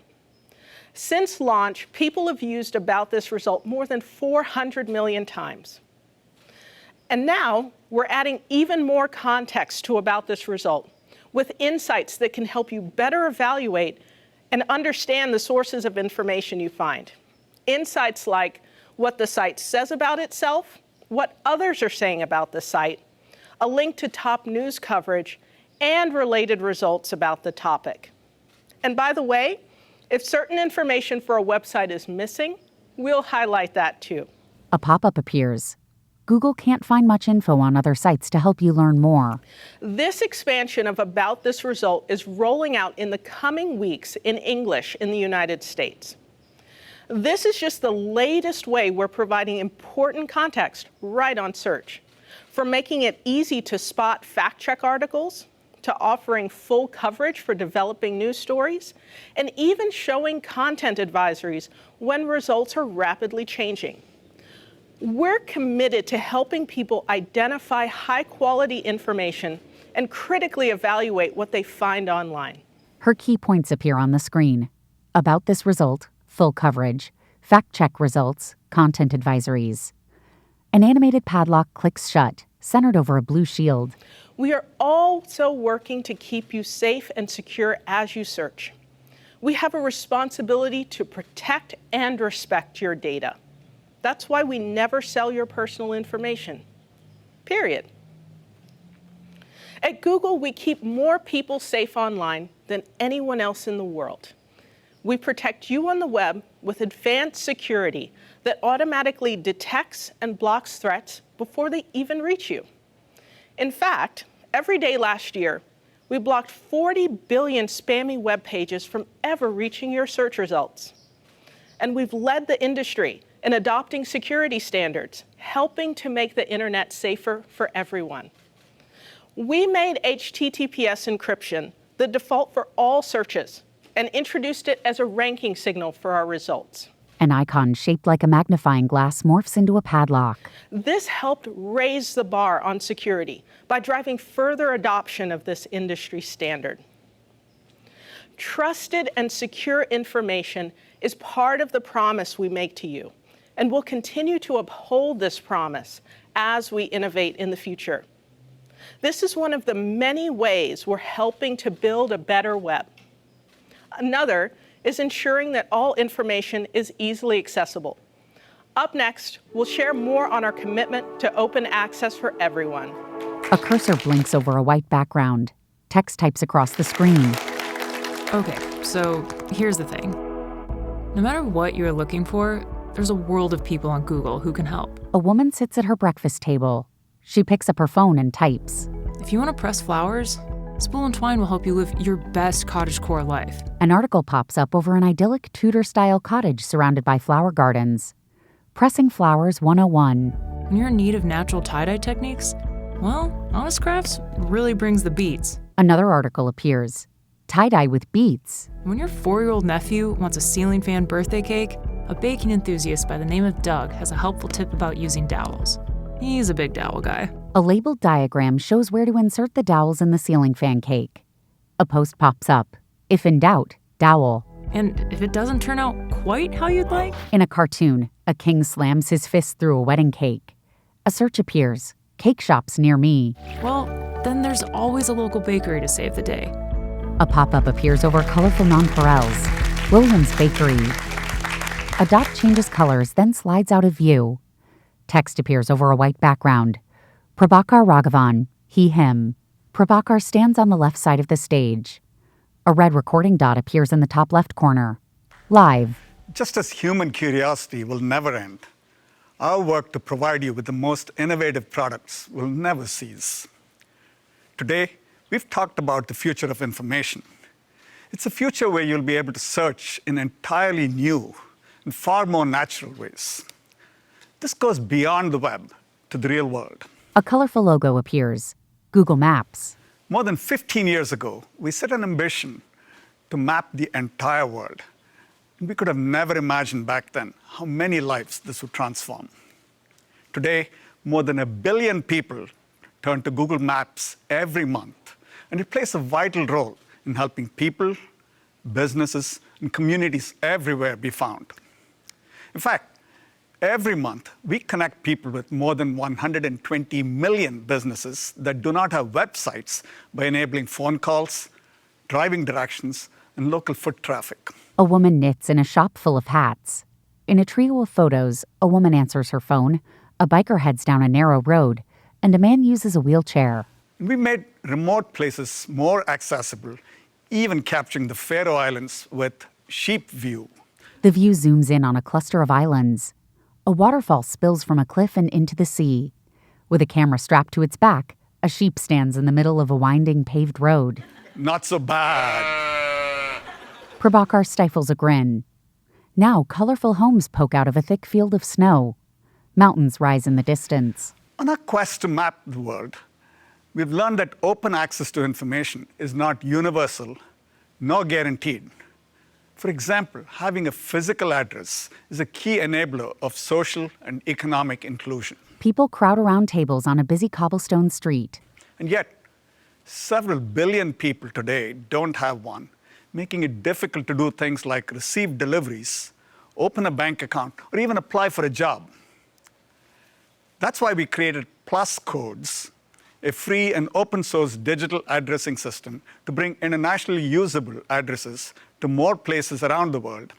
Since launch, people have used About This result more than 400 million times. And now we're adding even more context to About This result with insights that can help you better evaluate and understand the sources of information you find. Insights like what the site says about itself, what others are saying about the site, a link to top news coverage, and related results about the topic. And by the way, if certain information for a website is missing, we'll highlight that too. A pop-up appears. Google can't find much info on other sites to help you learn more. This expansion of About This result is rolling out in the coming weeks in English in the United States. This is just the latest way we're providing important context right on search, from making it easy to spot fact-check articles, to offering full coverage for developing news stories, and even showing content advisories when results are rapidly changing. We're committed to helping people identify high-quality information and critically evaluate what they find online. Her key points appear on the screen. About This result, full coverage, fact-check results, content advisories. An animated padlock clicks shut, centered over a blue shield. We are also working to keep you safe and secure as you search. We have a responsibility to protect and respect your data. That's why we never sell your personal information, period. At Google, we keep more people safe online than anyone else in the world. We protect you on the web with advanced security that automatically detects and blocks threats before they even reach you. In fact, every day last year, we blocked 40 billion spammy web pages from ever reaching your search results. And we've led the industry in adopting security standards, helping to make the internet safer for everyone. We made HTTPS encryption the default for all searches and introduced it as a ranking signal for our results. An icon shaped like a magnifying glass morphs into a padlock. This helped raise the bar on security by driving further adoption of this industry standard. Trusted and secure information is part of the promise we make to you, and we'll continue to uphold this promise as we innovate in the future. This is one of the many ways we're helping to build a better web. Another is ensuring that all information is easily accessible. Up next, we'll share more on our commitment to open access for everyone. A cursor blinks over a white background. Text types across the screen. Okay, so here's the thing. No matter what you're looking for, there's a world of people on Google who can help. A woman sits at her breakfast table. She picks up her phone and types. If you want to press flowers, Spool and Twine will help you live your best cottagecore life. An article pops up over an idyllic Tudor-style cottage surrounded by flower gardens. Pressing Flowers 101. When you're in need of natural tie-dye techniques, well, Honest Crafts really brings the beats. Another article appears. Tie-dye with beats. When your 4-year-old nephew wants a ceiling fan birthday cake, a baking enthusiast by the name of Doug has a helpful tip about using dowels. He's a big dowel guy. A labeled diagram shows where to insert the dowels in the ceiling fan cake. A post pops up. If in doubt, dowel. And if it doesn't turn out quite how you'd like? In a cartoon, a king slams his fist through a wedding cake. A search appears. Cake shops near me. Well, then there's always a local bakery to save the day. A pop-up appears over colorful nonpareils. Williams Bakery. A dot changes colors, then slides out of view. Text appears over a white background. Prabhakar Raghavan, he, him. Prabhakar stands on the left side of the stage. A red recording dot appears in the top left corner. Live. Just as human curiosity will never end, our work to provide you with the most innovative products will never cease. Today, we've talked about the future of information. It's a future where you'll be able to search in entirely new and far more natural ways. This goes beyond the web to the real world. A colorful logo appears, Google Maps. More than 15 years ago, we set an ambition to map the entire world. And we could have never imagined back then how many lives this would transform. Today, more than 1 billion people turn to Google Maps every month, and it plays a vital role in helping people, businesses, and communities everywhere be found. In fact, every month, we connect people with more than 120 million businesses that do not have websites by enabling phone calls, driving directions, and local foot traffic. A woman knits in a shop full of hats. In a trio of photos, a woman answers her phone, a biker heads down a narrow road, and a man uses a wheelchair. We made remote places more accessible, even capturing the Faroe Islands with Sheep View. The view zooms in on a cluster of islands. A waterfall spills from a cliff and into the sea. With a camera strapped to its back, a sheep stands in the middle of a winding paved road. Not so bad. Prabhakar stifles a grin. Now, colorful homes poke out of a thick field of snow. Mountains rise in the distance. On our quest to map the world, we've learned that open access to information is not universal nor guaranteed. For example, having a physical address is a key enabler of social and economic inclusion. People crowd around tables on a busy cobblestone street. And yet, several billion people today don't have one, making it difficult to do things like receive deliveries, open a bank account, or even apply for a job. That's why we created Plus Codes, a free and open source digital addressing system to bring internationally usable addresses to more places around the world.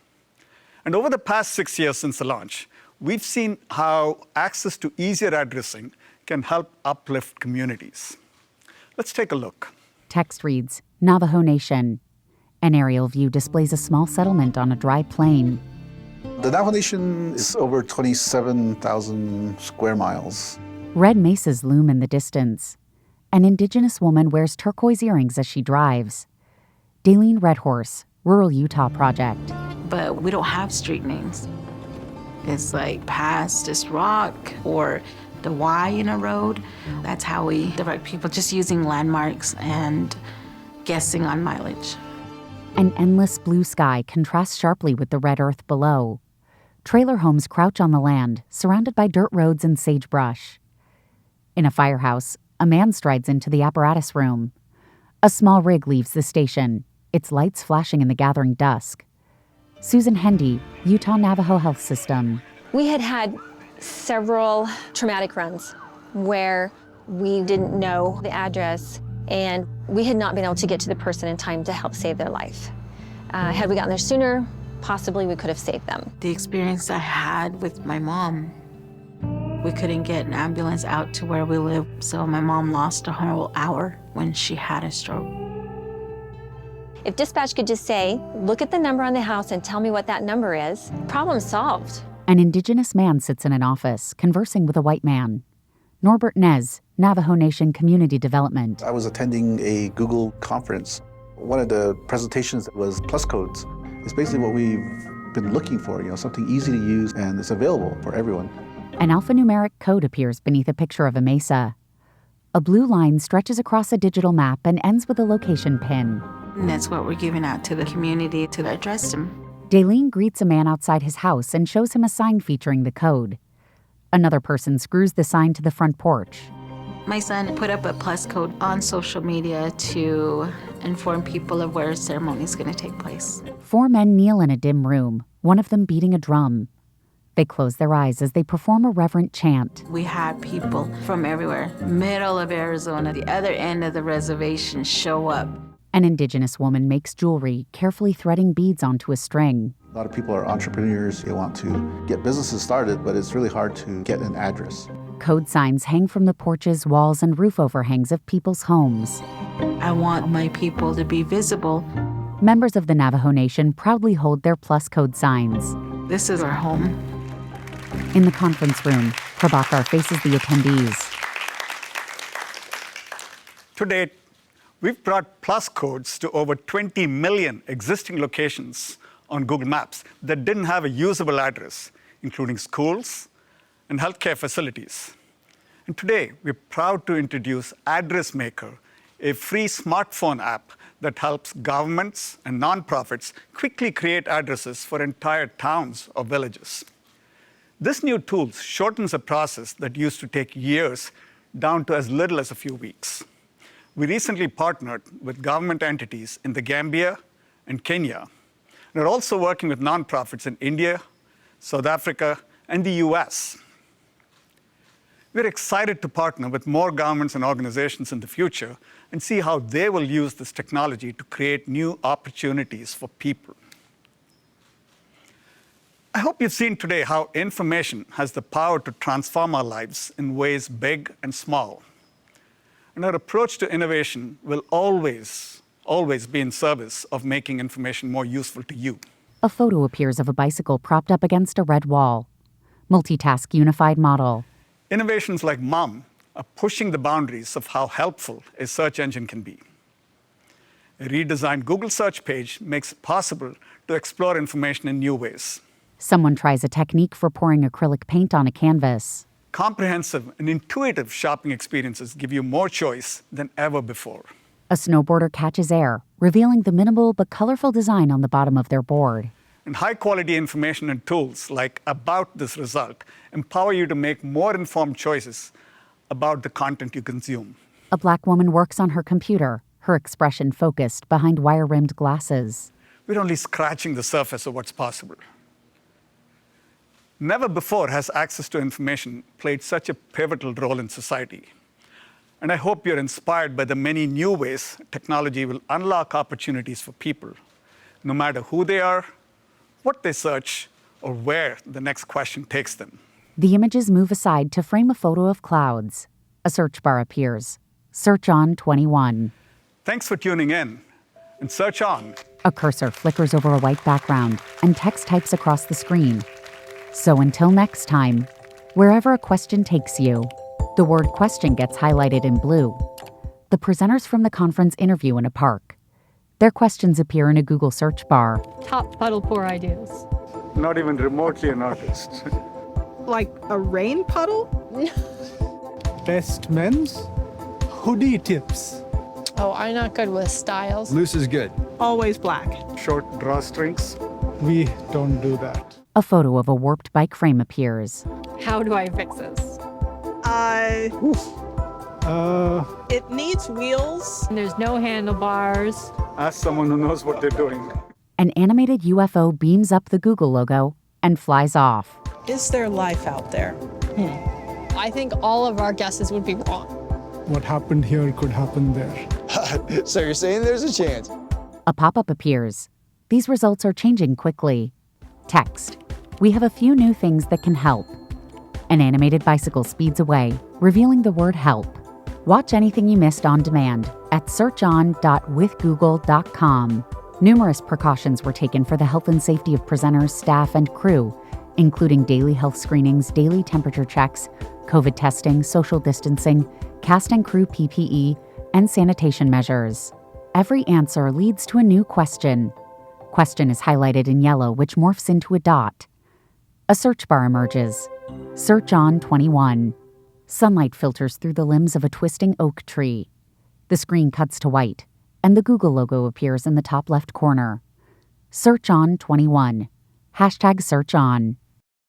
And over the past 6 years since the launch, we've seen how access to easier addressing can help uplift communities. Let's take a look. Text reads, Navajo Nation. An aerial view displays a small settlement on a dry plain. The Navajo Nation is over 27,000 square miles. Red mesas loom in the distance. An indigenous woman wears turquoise earrings as she drives. Daleen Redhorse, Rural Utah Project. But we don't have street names. It's like past this rock or the Y in a road. That's how we direct people, just using landmarks and guessing on mileage. An endless blue sky contrasts sharply with the red earth below. Trailer homes crouch on the land, surrounded by dirt roads and sagebrush. In a firehouse, a man strides into the apparatus room. A small rig leaves the station, its lights flashing in the gathering dusk. Susan Hendy, Utah Navajo Health System. We had several traumatic runs where we didn't know the address and we had not been able to get to the person in time to help save their life. Had we gotten there sooner, possibly we could have saved them. The experience I had with my mom, we couldn't get an ambulance out to where we live, so my mom lost a whole hour when she had a stroke. If dispatch could just say, look at the number on the house and tell me what that number is, problem solved. An indigenous man sits in an office, conversing with a white man. Norbert Nez, Navajo Nation Community Development. I was attending a Google conference. One of the presentations was Plus Codes. It's basically what we've been looking for, something easy to use and it's available for everyone. An alphanumeric code appears beneath a picture of a mesa. A blue line stretches across a digital map and ends with a location pin. And that's what we're giving out to the community to address them. Daleen greets a man outside his house and shows him a sign featuring the code. Another person screws the sign to the front porch. My son put up a Plus Code on social media to inform people of where a ceremony is going to take place. 4 men kneel in a dim room, one of them beating a drum. They close their eyes as they perform a reverent chant. We had people from everywhere, middle of Arizona, the other end of the reservation, show up. An indigenous woman makes jewelry, carefully threading beads onto a string. A lot of people are entrepreneurs. They want to get businesses started, but it's really hard to get an address. Code signs hang from the porches, walls, and roof overhangs of people's homes. I want my people to be visible. Members of the Navajo Nation proudly hold their Plus Code signs. This is our home. In the conference room, Prabhakar faces the attendees. To date, we've brought Plus Codes to over 20 million existing locations on Google Maps that didn't have a usable address, including schools and healthcare facilities. And today, we're proud to introduce Address Maker, a free smartphone app that helps governments and nonprofits quickly create addresses for entire towns or villages. This new tool shortens a process that used to take years down to as little as a few weeks. We recently partnered with government entities in the Gambia and Kenya, and are also working with nonprofits in India, South Africa, and the US. We're excited to partner with more governments and organizations in the future and see how they will use this technology to create new opportunities for people. I hope you've seen today how information has the power to transform our lives in ways big and small. And our approach to innovation will always be in service of making information more useful to you. A photo appears of a bicycle propped up against a red wall. Multitask unified model. Innovations like MUM are pushing the boundaries of how helpful a search engine can be. A redesigned Google search page makes it possible to explore information in new ways. Someone tries a technique for pouring acrylic paint on a canvas. Comprehensive and intuitive shopping experiences give you more choice than ever before. A snowboarder catches air, revealing the minimal but colorful design on the bottom of their board. And high-quality information and tools like About This Result empower you to make more informed choices about the content you consume. A Black woman works on her computer, her expression focused behind wire-rimmed glasses. We're only scratching the surface of what's possible. Never before has access to information played such a pivotal role in society. And I hope you're inspired by the many new ways technology will unlock opportunities for people, no matter who they are, what they search, or where the next question takes them. The images move aside to frame a photo of clouds. A search bar appears. Search on 21. Thanks for tuning in. And search on. A cursor flickers over a white background, and text types across the screen. So until next time, wherever a question takes you, the word question gets highlighted in blue. The presenters from the conference interview in a park. Their questions appear in a Google search bar. Top puddle pour ideas. Not even remotely an artist. Like a rain puddle? Best men's hoodie tips. Oh, I'm not good with styles. Loose is good. Always black. Short drawstrings. We don't do that. A photo of a warped bike frame appears. How do I fix this? It needs wheels. There's no handlebars. Ask someone who knows what they're doing. An animated UFO beams up the Google logo and flies off. Is there life out there? I think all of our guesses would be wrong. What happened here could happen there. So you're saying there's a chance? A pop-up appears. These results are changing quickly. Text. We have a few new things that can help. An animated bicycle speeds away, revealing the word help. Watch anything you missed on demand at searchon.withgoogle.com. Numerous precautions were taken for the health and safety of presenters, staff, and crew, including daily health screenings, daily temperature checks, COVID testing, social distancing, cast and crew PPE, and sanitation measures. Every answer leads to a new question. Question is highlighted in yellow, which morphs into a dot. A search bar emerges. Search on 21. Sunlight filters through the limbs of a twisting oak tree. The screen cuts to white, and the Google logo appears in the top left corner. Search on 21. #search on.